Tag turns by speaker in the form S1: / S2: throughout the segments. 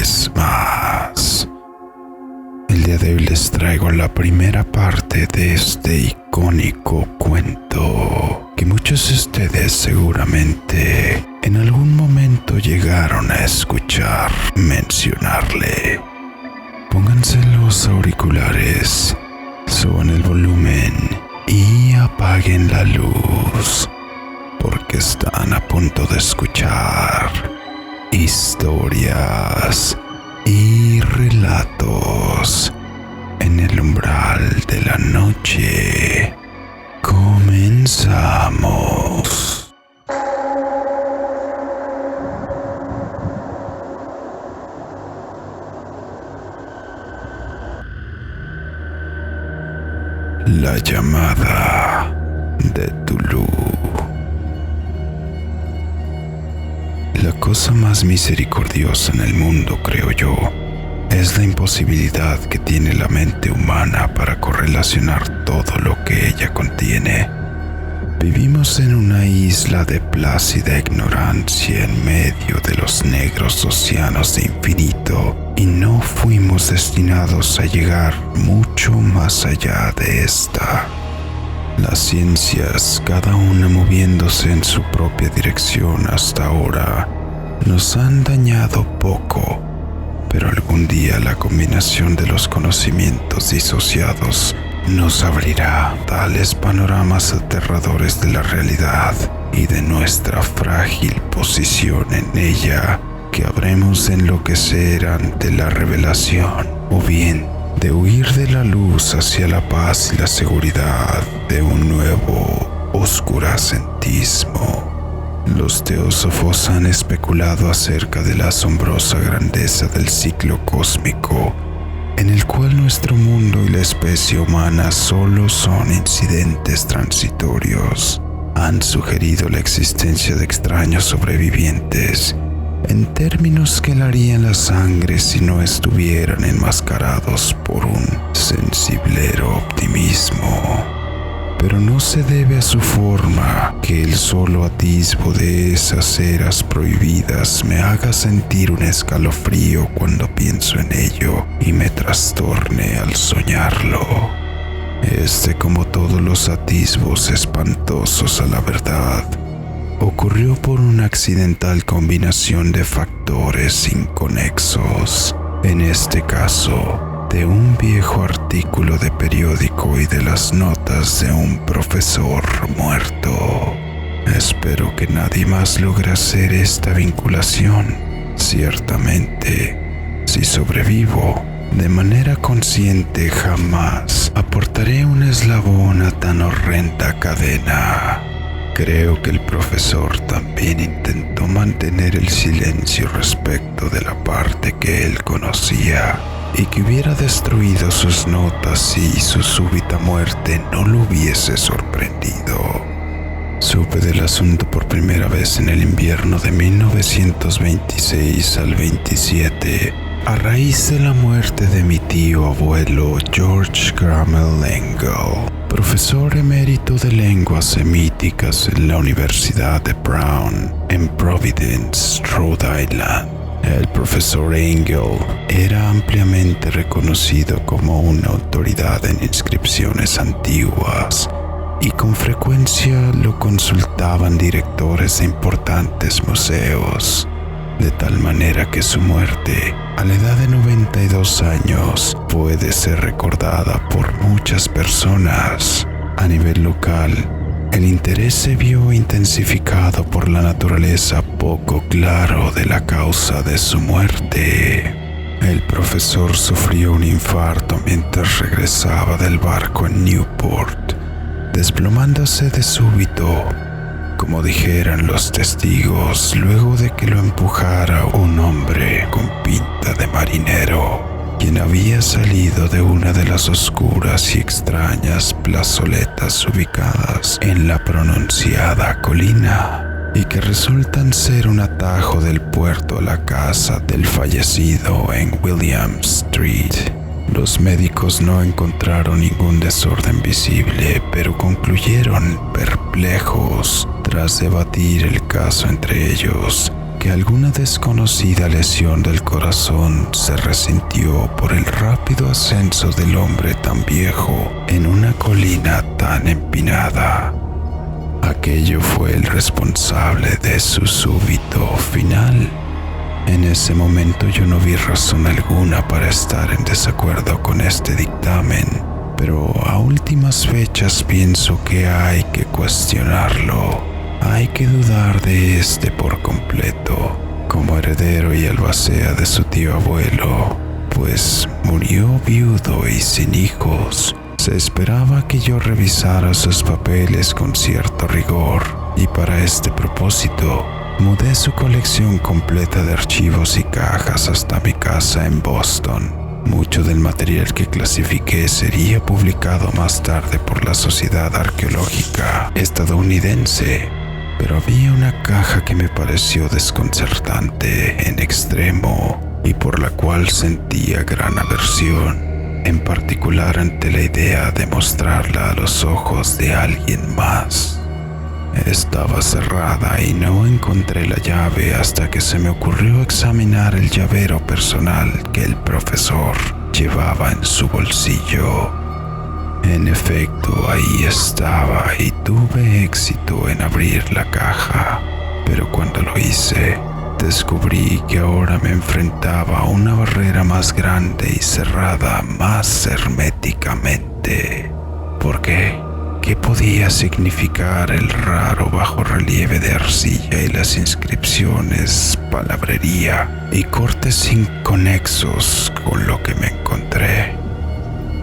S1: vez más. El día de hoy les traigo la primera parte de este icónico cuento que muchos de ustedes seguramente en algún momento llegaron a escuchar mencionarle. Pónganse los auriculares, suban el volumen y apaguen la luz, porque están a punto de escuchar historias y relatos en el umbral de la noche. Comenzamos. La llamada de Tulu. La cosa más misericordiosa en el mundo, creo yo, es la imposibilidad que tiene la mente humana para correlacionar todo lo que ella contiene. Vivimos en una isla de plácida ignorancia en medio de los negros océanos de infinito y no fuimos destinados a llegar mucho más allá de esta. Las ciencias, cada una moviéndose en su propia dirección hasta ahora, nos han dañado poco, pero algún día la combinación de los conocimientos disociados nos abrirá tales panoramas aterradores de la realidad y de nuestra frágil posición en ella que habremos de enloquecer ante la revelación, o bien de huir de la luz hacia la paz y la seguridad de un nuevo oscurantismo. Los teósofos han especulado acerca de la asombrosa grandeza del ciclo cósmico, en el cual nuestro mundo y la especie humana solo son incidentes transitorios. Han sugerido la existencia de extraños sobrevivientes, en términos que helarían la sangre si no estuvieran enmascarados por un sensiblero optimismo. Pero no se debe a su forma que el solo atisbo de esas eras prohibidas me haga sentir un escalofrío cuando pienso en ello y me trastorne al soñarlo. Como todos los atisbos espantosos a la verdad, ocurrió por una accidental combinación de factores inconexos. En este caso, de un viejo artículo de periódico y de las notas de un profesor muerto. Espero que nadie más logre hacer esta vinculación. Ciertamente, si sobrevivo, de manera consciente jamás aportaré un eslabón a tan horrenda cadena. Creo que el profesor también intentó mantener el silencio respecto de la parte que él conocía y que hubiera destruido sus notas si su súbita muerte no lo hubiese sorprendido. Supe del asunto por primera vez en el invierno de 1926 al 27, a raíz de la muerte de mi tío abuelo George Grammel Engel, profesor emérito de lenguas semíticas en la Universidad de Brown, en Providence, Rhode Island. El profesor Engel era ampliamente reconocido como una autoridad en inscripciones antiguas y con frecuencia lo consultaban directores de importantes museos, de tal manera que su muerte, a la edad de 92 años, puede ser recordada por muchas personas. A nivel local, el interés se vio intensificado por la naturaleza poco claro de la causa de su muerte. El profesor sufrió un infarto mientras regresaba del barco en Newport, desplomándose de súbito, como dijeran los testigos, luego de que lo empujara un hombre con pinta de marinero, quien había salido de una de las oscuras y extrañas plazoletas ubicadas en la pronunciada colina, y que resultan ser un atajo del puerto a la casa del fallecido en William Street. Los médicos no encontraron ningún desorden visible, pero concluyeron perplejos, tras debatir el caso entre ellos, que alguna desconocida lesión del corazón se resintió por el rápido ascenso del hombre tan viejo en una colina tan empinada. Aquello fue el responsable de su súbito final. En ese momento yo no vi razón alguna para estar en desacuerdo con este dictamen, pero a últimas fechas pienso que hay que cuestionarlo. Hay que dudar de este por completo, como heredero y albacea de su tío abuelo, pues murió viudo y sin hijos. Se esperaba que yo revisara sus papeles con cierto rigor, y para este propósito mudé su colección completa de archivos y cajas hasta mi casa en Boston. Mucho del material que clasifiqué sería publicado más tarde por la Sociedad Arqueológica estadounidense, pero había una caja que me pareció desconcertante en extremo y por la cual sentía gran aversión, en particular ante la idea de mostrarla a los ojos de alguien más. Estaba cerrada y no encontré la llave hasta que se me ocurrió examinar el llavero personal que el profesor llevaba en su bolsillo. En efecto, ahí estaba y tuve éxito en abrir la caja, pero cuando lo hice, descubrí que ahora me enfrentaba a una barrera más grande y cerrada más herméticamente. ¿Por qué? ¿Qué podía significar el raro bajorrelieve de arcilla y las inscripciones, palabrería y cortes inconexos con lo que me encontré?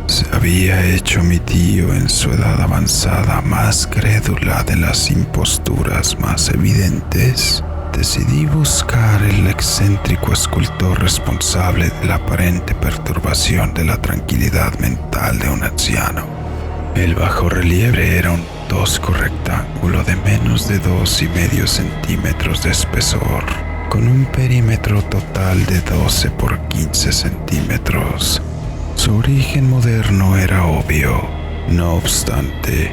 S1: ¿Se había hecho mi tío en su edad avanzada más crédula de las imposturas más evidentes? Decidí buscar el excéntrico escultor responsable de la aparente perturbación de la tranquilidad mental de un anciano. El bajorrelieve era un tosco rectángulo de menos de 2,5 centímetros de espesor, con un perímetro total de 12 por 15 centímetros. Su origen moderno era obvio. No obstante,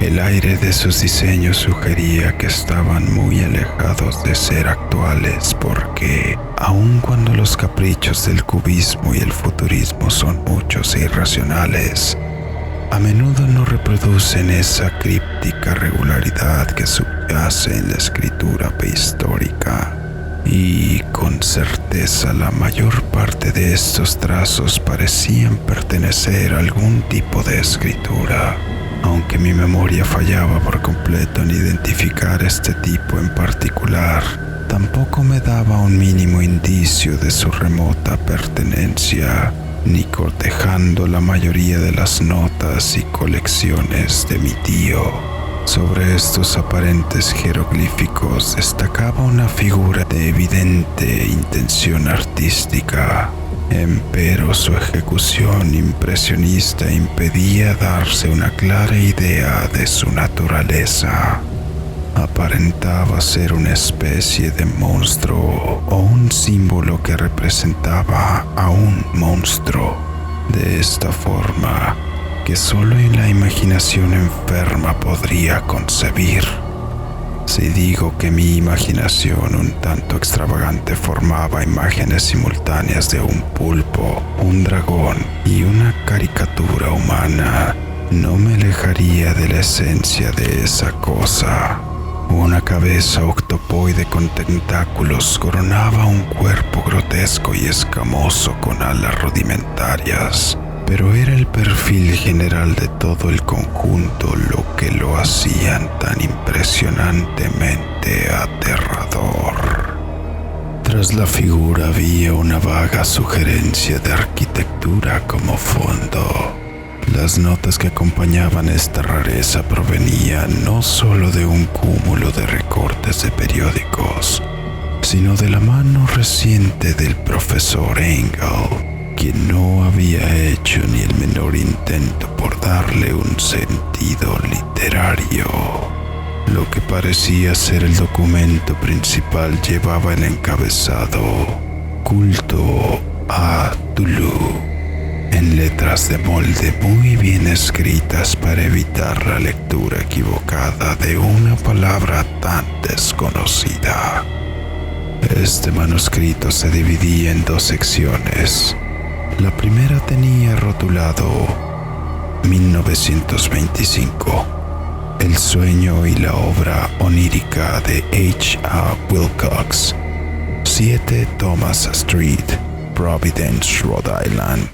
S1: el aire de sus diseños sugería que estaban muy alejados de ser actuales porque, aun cuando los caprichos del cubismo y el futurismo son muchos e irracionales, a menudo no reproducen esa críptica regularidad que subyace en la escritura prehistórica. Y con certeza la mayor parte de estos trazos parecían pertenecer a algún tipo de escritura, aunque mi memoria fallaba por completo en identificar este tipo en particular. Tampoco me daba un mínimo indicio de su remota pertenencia, ni cortejando la mayoría de las notas y colecciones de mi tío. Sobre estos aparentes jeroglíficos destacaba una figura de evidente intención artística, empero su ejecución impresionista impedía darse una clara idea de su naturaleza. Aparentaba ser una especie de monstruo o un símbolo que representaba a un monstruo, de esta forma que solo en la imaginación enferma podría concebir. Si digo que mi imaginación un tanto extravagante formaba imágenes simultáneas de un pulpo, un dragón y una caricatura humana, no me alejaría de la esencia de esa cosa. Una cabeza octopoide con tentáculos coronaba un cuerpo grotesco y escamoso con alas rudimentarias, pero era el perfil general de todo el conjunto lo que lo hacían tan impresionantemente aterrador. Tras la figura había una vaga sugerencia de arquitectura como fondo. Las notas que acompañaban esta rareza provenían no solo de un cúmulo de recortes de periódicos, sino de la mano reciente del profesor Engel, quien no había hecho ni el menor intento por darle un sentido literario. Lo que parecía ser el documento principal llevaba el encabezado «Culto a Tulu», en letras de molde muy bien escritas para evitar la lectura equivocada de una palabra tan desconocida. Este manuscrito se dividía en 2 secciones. La primera tenía rotulado 1925, El sueño y la obra onírica de H.A. Wilcox, 7 Thomas Street, Providence, Rhode Island.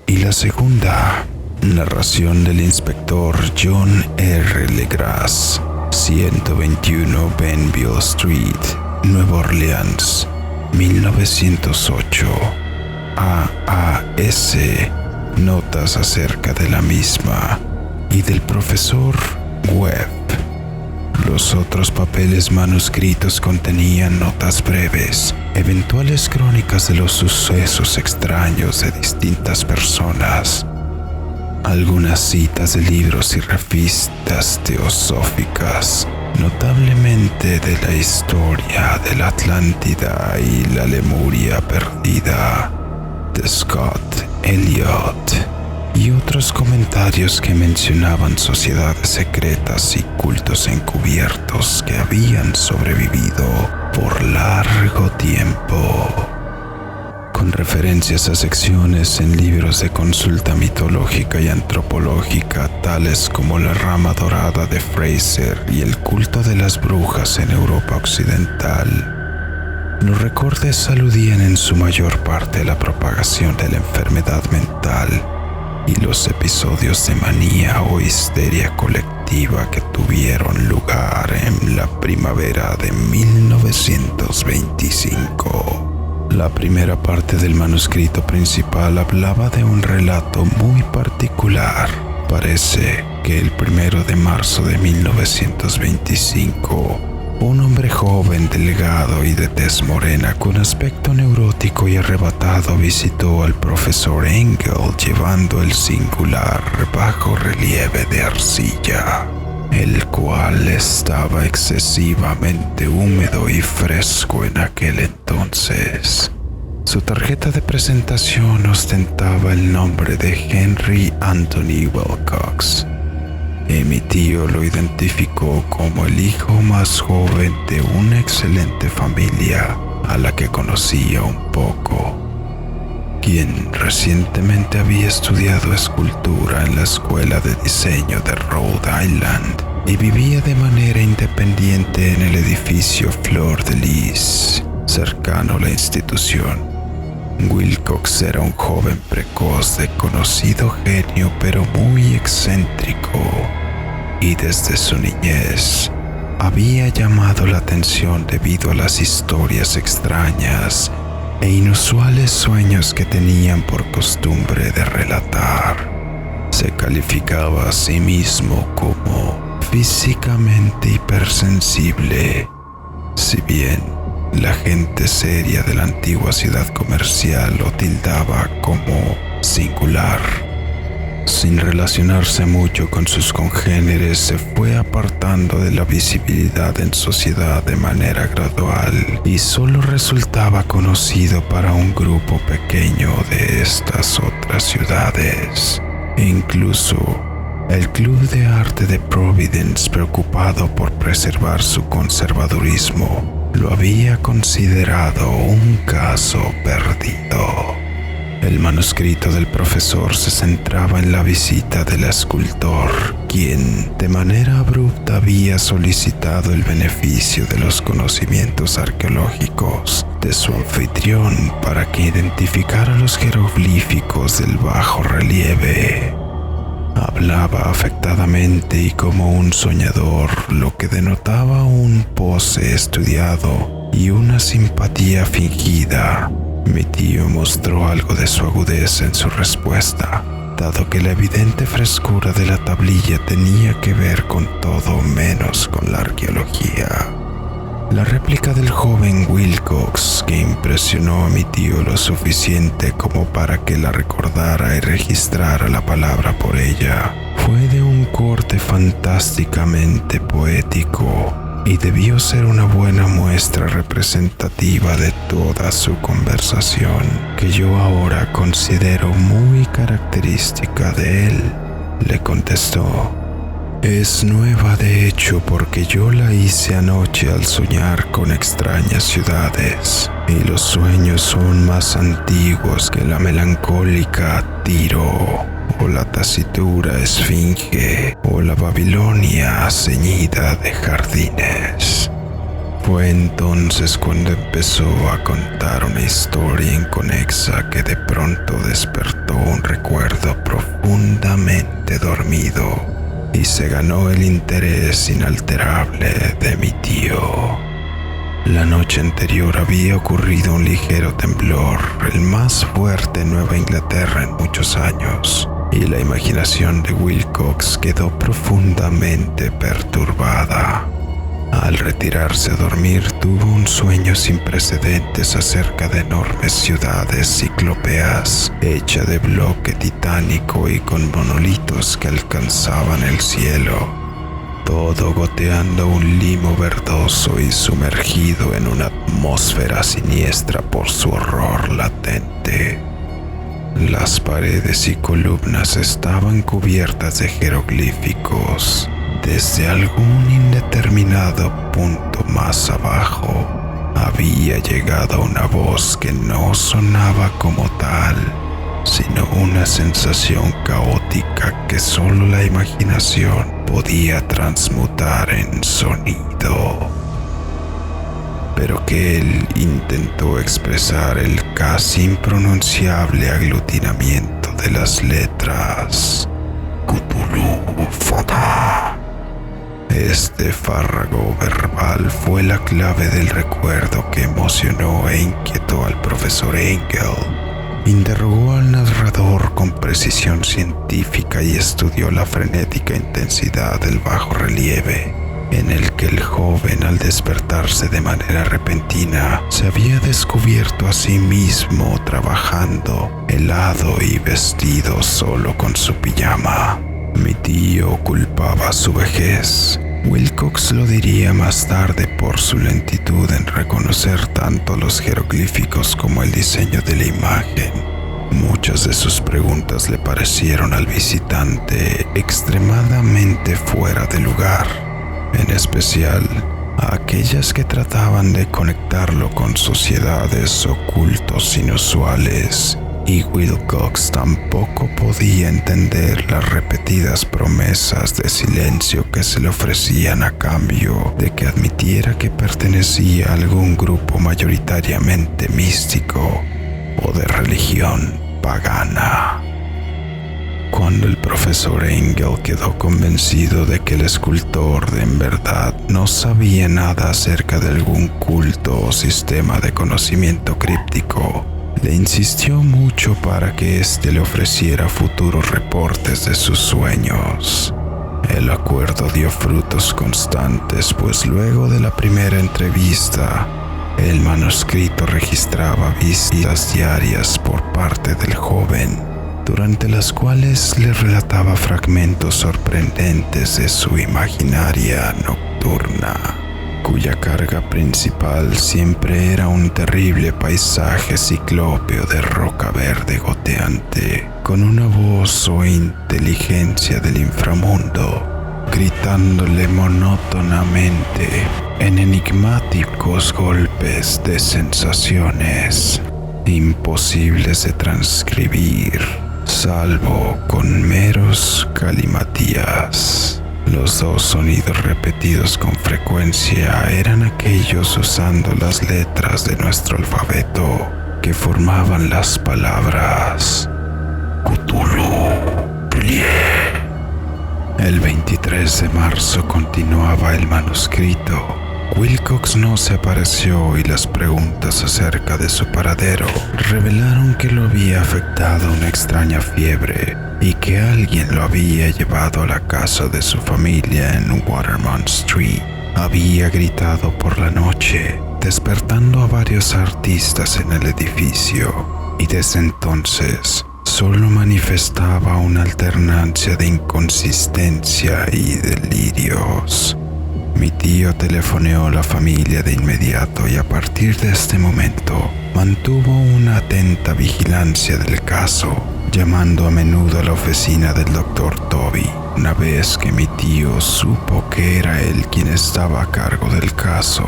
S1: Y la segunda, narración del inspector John R. Legras, 121 Benville Street, Nueva Orleans, 1908. AAS, notas acerca de la misma y del profesor Webb. Los otros papeles manuscritos contenían notas breves, eventuales crónicas de los sucesos extraños de distintas personas, algunas citas de libros y revistas teosóficas, notablemente de la historia de la Atlántida y la Lemuria perdida de Scott Elliot, y otros comentarios que mencionaban sociedades secretas y cultos encubiertos que habían sobrevivido por largo tiempo, con referencias a secciones en libros de consulta mitológica y antropológica, tales como la rama dorada de Fraser y el culto de las brujas en Europa Occidental. Los recortes aludían en su mayor parte a la propagación de la enfermedad mental y los episodios de manía o histeria colectiva que tuvieron lugar en la primavera de 1925. La primera parte del manuscrito principal hablaba de un relato muy particular. Parece que el 1 de marzo de 1925, un hombre joven, delgado y de tez morena, con aspecto neurótico y arrebatado, visitó al profesor Engel llevando el singular bajo relieve de arcilla, el cual estaba excesivamente húmedo y fresco en aquel entonces. Su tarjeta de presentación ostentaba el nombre de Henry Anthony Wilcox. Mi tío lo identificó como el hijo más joven de una excelente familia a la que conocía un poco, quien recientemente había estudiado escultura en la Escuela de Diseño de Rhode Island y vivía de manera independiente en el edificio Fleur de Lis, cercano a la institución. Wilcox era un joven precoz de conocido genio pero muy excéntrico, y desde su niñez había llamado la atención debido a las historias extrañas e inusuales sueños que tenían por costumbre de relatar. Se calificaba a sí mismo como físicamente hipersensible, si bien la gente seria de la antigua ciudad comercial lo tildaba como singular. Sin relacionarse mucho con sus congéneres, se fue apartando de la visibilidad en sociedad de manera gradual y solo resultaba conocido para un grupo pequeño de estas otras ciudades. E incluso el Club de Arte de Providence, preocupado por preservar su conservadurismo, lo había considerado un caso perdido. El manuscrito del profesor se centraba en la visita del escultor, quien de manera abrupta había solicitado el beneficio de los conocimientos arqueológicos de su anfitrión para que identificara los jeroglíficos del bajo relieve. Hablaba afectadamente y como un soñador, lo que denotaba un pose estudiado y una simpatía fingida. Mi tío mostró algo de su agudeza en su respuesta, dado que la evidente frescura de la tablilla tenía que ver con todo menos con la arqueología. La réplica del joven Wilcox, que impresionó a mi tío lo suficiente como para que la recordara y registrara la palabra por ella, fue de un corte fantásticamente poético y debió ser una buena muestra representativa de toda su conversación, que yo ahora considero muy característica de él. Le contestó: Es nueva de hecho porque yo la hice anoche al soñar con extrañas ciudades, y los sueños son más antiguos que la melancólica Tiro, o la taciturna Esfinge, o la Babilonia ceñida de jardines. Fue entonces cuando empezó a contar una historia inconexa que de pronto despertó un recuerdo profundamente dormido y se ganó el interés inalterable de mi tío. La noche anterior había ocurrido un ligero temblor, el más fuerte en Nueva Inglaterra en muchos años, y la imaginación de Wilcox quedó profundamente perturbada. Al retirarse a dormir, tuvo un sueño sin precedentes acerca de enormes ciudades ciclópeas, hecha de bloque titánico y con monolitos que alcanzaban el cielo, todo goteando un limo verdoso y sumergido en una atmósfera siniestra por su horror latente. Las paredes y columnas estaban cubiertas de jeroglíficos. Desde algún indeterminado punto más abajo, había llegado una voz que no sonaba como tal, sino una sensación caótica que solo la imaginación podía transmutar en sonido, pero que él intentó expresar el casi impronunciable aglutinamiento de las letras Cthulhu Fata. Este fárrago verbal fue la clave del recuerdo que emocionó e inquietó al profesor Engel. Interrogó al narrador con precisión científica y estudió la frenética intensidad del bajo relieve, en el que el joven, al despertarse de manera repentina, se había descubierto a sí mismo trabajando, helado y vestido solo con su pijama. Mi tío culpaba su vejez. Wilcox lo diría más tarde por su lentitud en reconocer tanto los jeroglíficos como el diseño de la imagen. Muchas de sus preguntas le parecieron al visitante extremadamente fuera de lugar, en especial a aquellas que trataban de conectarlo con sociedades o cultos inusuales, y Wilcox tampoco podía entender las repetidas promesas de silencio que se le ofrecían a cambio de que admitiera que pertenecía a algún grupo mayoritariamente místico o de religión pagana. Cuando el profesor Engel quedó convencido de que el escultor en verdad no sabía nada acerca de algún culto o sistema de conocimiento críptico, le insistió mucho para que éste le ofreciera futuros reportes de sus sueños. El acuerdo dio frutos constantes, pues luego de la primera entrevista, el manuscrito registraba visitas diarias por parte del joven, durante las cuales le relataba fragmentos sorprendentes de su imaginaria nocturna, cuya carga principal siempre era un terrible paisaje ciclópeo de roca verde goteante, con una voz o inteligencia del inframundo, gritándole monótonamente en enigmáticos golpes de sensaciones imposibles de transcribir, salvo con meros galimatías. Los dos sonidos repetidos con frecuencia eran aquellos usando las letras de nuestro alfabeto que formaban las palabras Cthulhu Plie. El 23 de marzo continuaba el manuscrito. Wilcox no se apareció y las preguntas acerca de su paradero revelaron que lo había afectado una extraña fiebre y que alguien lo había llevado a la casa de su familia en Watermont Street. Había gritado por la noche, despertando a varios artistas en el edificio, y desde entonces solo manifestaba una alternancia de inconsistencia y delirios. Mi tío telefoneó a la familia de inmediato y a partir de este momento mantuvo una atenta vigilancia del caso, llamando a menudo a la oficina del Dr. Toby. Una vez que mi tío supo que era él quien estaba a cargo del caso,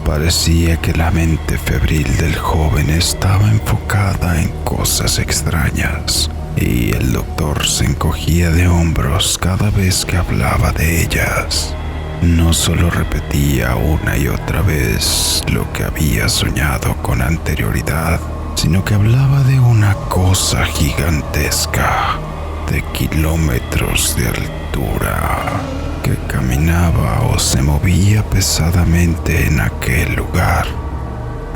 S1: parecía que la mente febril del joven estaba enfocada en cosas extrañas, y el doctor se encogía de hombros cada vez que hablaba de ellas. No solo repetía una y otra vez lo que había soñado con anterioridad, sino que hablaba de una cosa gigantesca, de kilómetros de altura, que caminaba o se movía pesadamente en aquel lugar.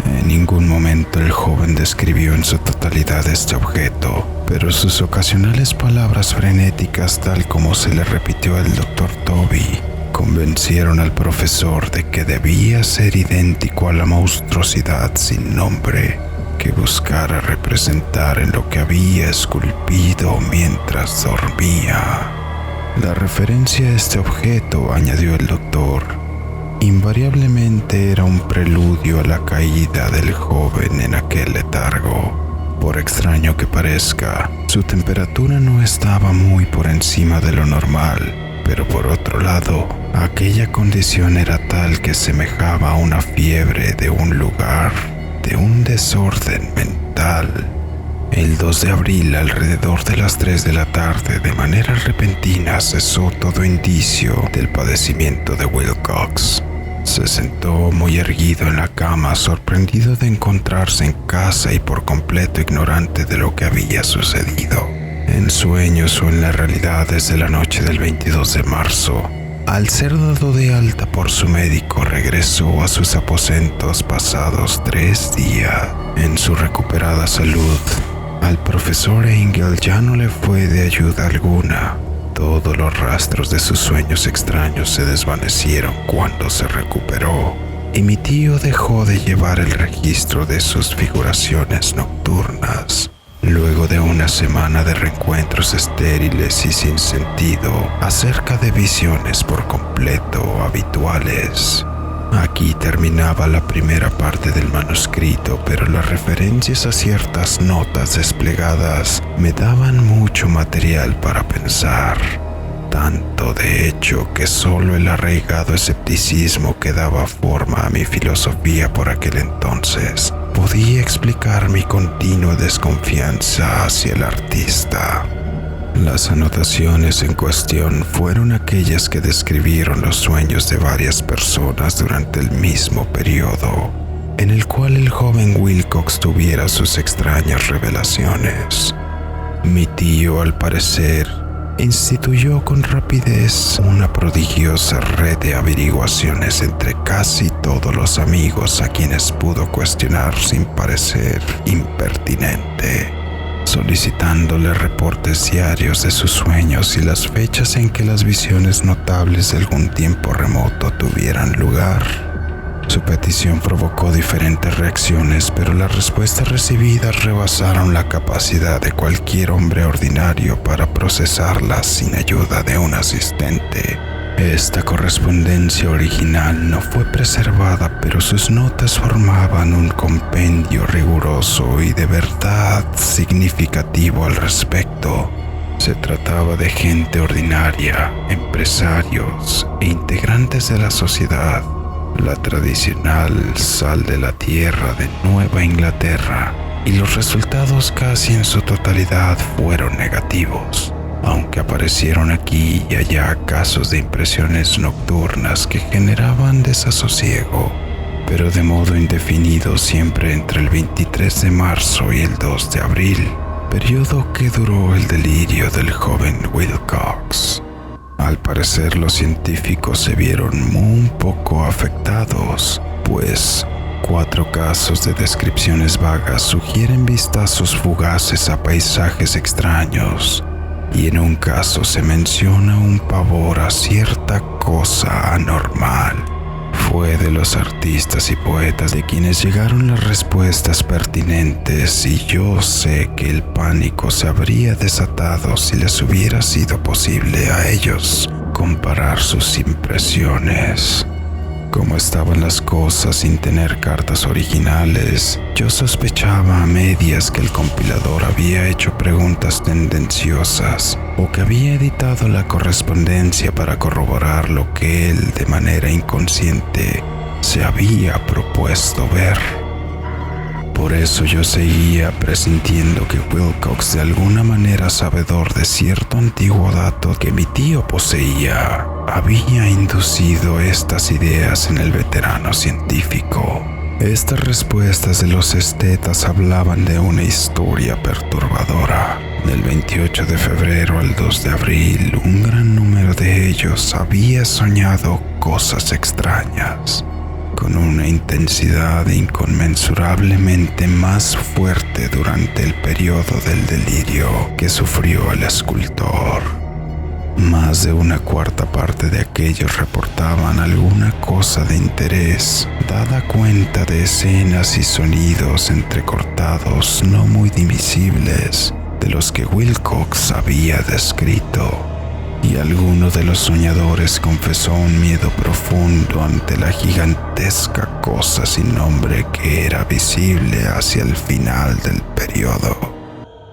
S1: En ningún momento el joven describió en su totalidad este objeto, pero sus ocasionales palabras frenéticas, tal como se le repitió al Dr. Toby, convencieron al profesor de que debía ser idéntico a la monstruosidad sin nombre que buscara representar en lo que había esculpido mientras dormía. La referencia a este objeto, añadió el doctor, invariablemente era un preludio a la caída del joven en aquel letargo. Por extraño que parezca, su temperatura no estaba muy por encima de lo normal, pero por otro lado, aquella condición era tal que semejaba a una fiebre de un lugar, de un desorden mental. El 2 de abril, alrededor de las 3 de la tarde, de manera repentina cesó todo indicio del padecimiento de Wilcox. Se sentó muy erguido en la cama, sorprendido de encontrarse en casa y por completo ignorante de lo que había sucedido. En sueños o en la realidad, desde la noche del 22 de marzo, al ser dado de alta por su médico, regresó a sus aposentos pasados 3 días. En su recuperada salud, al profesor Engel ya no le fue de ayuda alguna. Todos los rastros de sus sueños extraños se desvanecieron cuando se recuperó, y mi tío dejó de llevar el registro de sus figuraciones nocturnas. Luego de una semana de reencuentros estériles y sin sentido acerca de visiones por completo habituales. Aquí terminaba la primera parte del manuscrito, pero las referencias a ciertas notas desplegadas me daban mucho material para pensar. Tanto, de hecho, que solo el arraigado escepticismo que daba forma a mi filosofía por aquel entonces podía explicar mi continua desconfianza hacia el artista. Las anotaciones en cuestión fueron aquellas que describieron los sueños de varias personas durante el mismo periodo en el cual el joven Wilcox tuviera sus extrañas revelaciones. Mi tío, al parecer, instituyó con rapidez una prodigiosa red de averiguaciones entre casi todos los amigos a quienes pudo cuestionar sin parecer impertinente, solicitándole reportes diarios de sus sueños y las fechas en que las visiones notables de algún tiempo remoto tuvieran lugar. Su petición provocó diferentes reacciones, pero las respuestas recibidas rebasaron la capacidad de cualquier hombre ordinario para procesarlas sin ayuda de un asistente. Esta correspondencia original no fue preservada, pero sus notas formaban un compendio riguroso y de verdad significativo al respecto. Se trataba de gente ordinaria, empresarios e integrantes de la sociedad, la tradicional sal de la tierra de Nueva Inglaterra, y los resultados casi en su totalidad fueron negativos, aunque aparecieron aquí y allá casos de impresiones nocturnas que generaban desasosiego, pero de modo indefinido siempre entre el 23 de marzo y el 2 de abril, periodo que duró el delirio del joven Wilcox. Al parecer, los científicos se vieron un poco afectados, pues 4 casos de descripciones vagas sugieren vistazos fugaces a paisajes extraños, y en un caso se menciona un pavor a cierta cosa anormal. Fue de los artistas y poetas de quienes llegaron las respuestas pertinentes, y yo sé que el pánico se habría desatado si les hubiera sido posible a ellos comparar sus impresiones. Como estaban las cosas sin tener cartas originales, yo sospechaba a medias que el compilador había hecho preguntas tendenciosas o que había editado la correspondencia para corroborar lo que él, de manera inconsciente, se había propuesto ver. Por eso yo seguía presintiendo que Wilcox, de alguna manera sabedor de cierto antiguo dato que mi tío poseía, había inducido estas ideas en el veterano científico. Estas respuestas de los estetas hablaban de una historia perturbadora. Del 28 de febrero al 2 de abril, un gran número de ellos había soñado cosas extrañas, con una intensidad inconmensurablemente más fuerte durante el periodo del delirio que sufrió el escultor. Más de una cuarta parte de aquellos reportaban alguna cosa de interés, dada cuenta de escenas y sonidos entrecortados no muy divisibles de los que Wilcox había descrito. Y alguno de los soñadores confesó un miedo profundo ante la gigantesca cosa sin nombre que era visible hacia el final del periodo.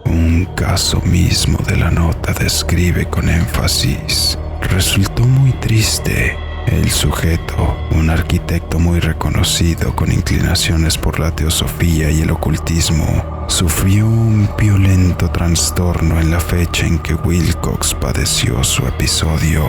S1: Un caso mismo de la nota describe con énfasis: resultó muy triste. El sujeto, un arquitecto muy reconocido con inclinaciones por la teosofía y el ocultismo, sufrió un violento trastorno en la fecha en que Wilcox padeció su episodio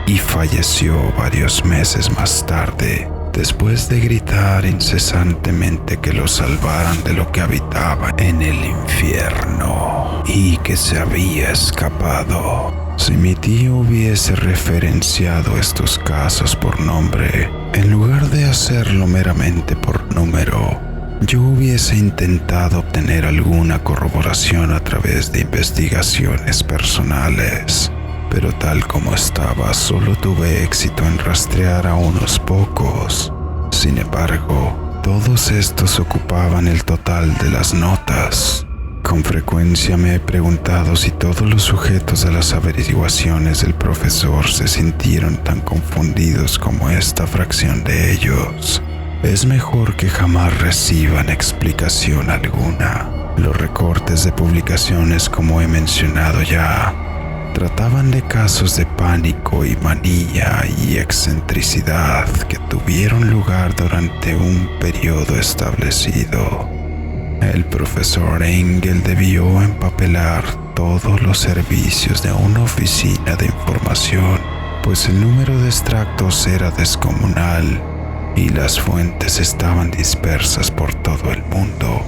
S1: y falleció varios meses más tarde, después de gritar incesantemente que lo salvaran de lo que habitaba en el infierno y que se había escapado. Si mi tío hubiese referenciado estos casos por nombre, en lugar de hacerlo meramente por número, yo hubiese intentado obtener alguna corroboración a través de investigaciones personales, pero tal como estaba, solo tuve éxito en rastrear a unos pocos. Sin embargo, todos estos ocupaban el total de las notas. Con frecuencia me he preguntado si todos los sujetos de las averiguaciones del profesor se sintieron tan confundidos como esta fracción de ellos. Es mejor que jamás reciban explicación alguna. Los recortes de publicaciones, como he mencionado ya, trataban de casos de pánico y manía y excentricidad que tuvieron lugar durante un periodo establecido. El profesor Engel debió empapelar todos los servicios de una oficina de información, pues el número de extractos era descomunal y las fuentes estaban dispersas por todo el mundo.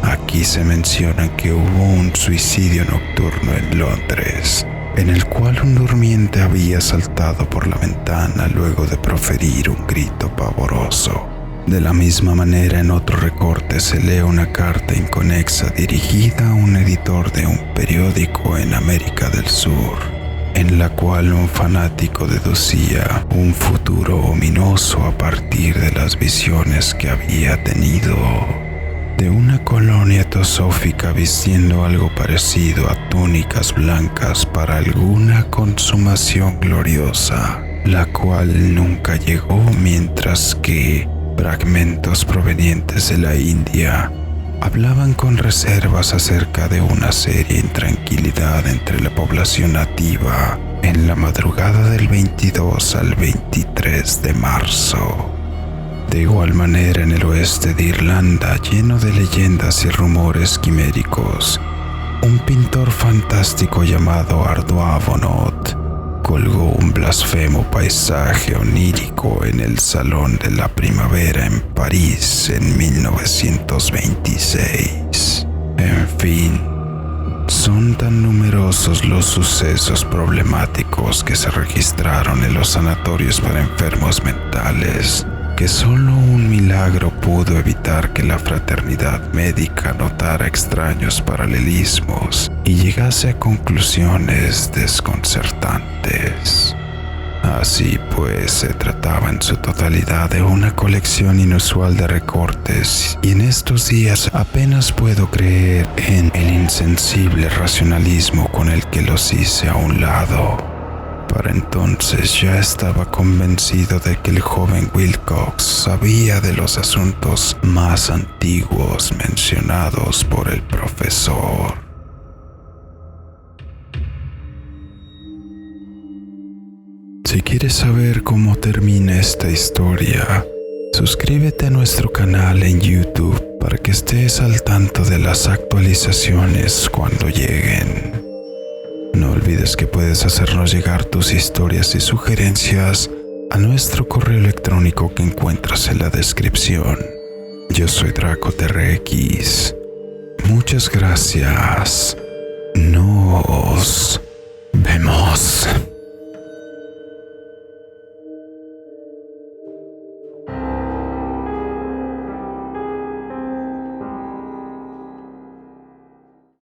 S1: Aquí se menciona que hubo un suicidio nocturno en Londres, en el cual un durmiente había saltado por la ventana luego de proferir un grito pavoroso. De la misma manera, en otro recorte se lee una carta inconexa dirigida a un editor de un periódico en América del Sur, en la cual un fanático deducía un futuro ominoso a partir de las visiones que había tenido de una colonia teosófica vistiendo algo parecido a túnicas blancas para alguna consumación gloriosa, la cual nunca llegó, mientras que fragmentos provenientes de la India hablaban con reservas acerca de una seria intranquilidad entre la población nativa en la madrugada del 22 al 23 de marzo. De igual manera, en el oeste de Irlanda, lleno de leyendas y rumores quiméricos, un pintor fantástico llamado Arduavonot colgó un blasfemo paisaje onírico en el Salón de la Primavera en París en 1926. En fin, son tan numerosos los sucesos problemáticos que se registraron en los sanatorios para enfermos mentales que solo un milagro pudo evitar que la fraternidad médica notara extraños paralelismos y llegase a conclusiones desconcertantes. Así pues, se trataba en su totalidad de una colección inusual de recortes, y en estos días apenas puedo creer en el insensible racionalismo con el que los hice a un lado. Para entonces ya estaba convencido de que el joven Wilcox sabía de los asuntos más antiguos mencionados por el profesor. Si quieres saber cómo termina esta historia, suscríbete a nuestro canal en YouTube para que estés al tanto de las actualizaciones cuando lleguen. No olvides que puedes hacernos llegar tus historias y sugerencias a nuestro correo electrónico que encuentras en la descripción. Yo soy DracoTRX. Muchas gracias. Nos vemos.